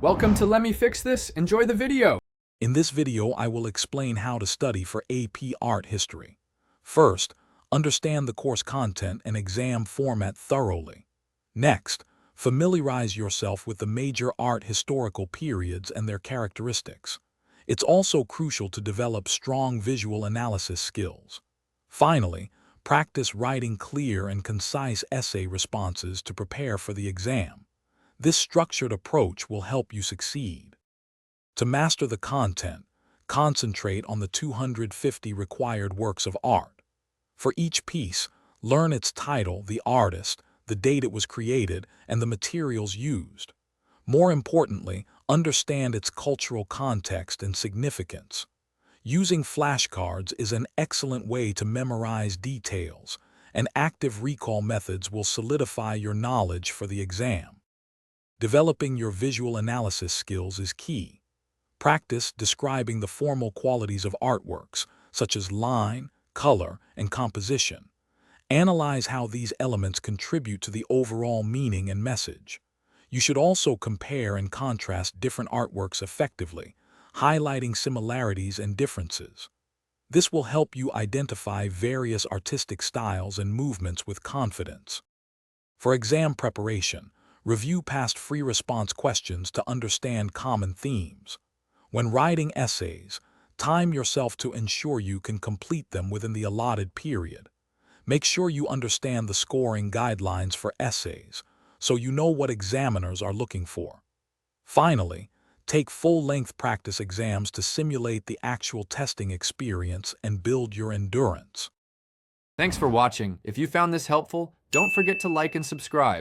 Welcome to Let Me Fix This. Enjoy the video. In this video, I will explain how to study for AP Art History. First, understand the course content and exam format thoroughly. Next, familiarize yourself with the major art historical periods and their characteristics. It's also crucial to develop strong visual analysis skills. Finally, practice writing clear and concise essay responses to prepare for the exam. This structured approach will help you succeed. To master the content, concentrate on the 250 required works of art. For each piece, learn its title, the artist, the date it was created, and the materials used. More importantly, understand its cultural context and significance. Using flashcards is an excellent way to memorize details, and active recall methods will solidify your knowledge for the exam. Developing your visual analysis skills is key. Practice describing the formal qualities of artworks, such as line, color, and composition. Analyze how these elements contribute to the overall meaning and message. You should also compare and contrast different artworks effectively, highlighting similarities and differences. This will help you identify various artistic styles and movements with confidence. For exam preparation, review past free response questions to understand common themes. When writing essays, time yourself to ensure you can complete them within the allotted period. Make sure you understand the scoring guidelines for essays, so you know what examiners are looking for. Finally, take full-length practice exams to simulate the actual testing experience and build your endurance. Thanks for watching. If you found this helpful, don't forget to like and subscribe.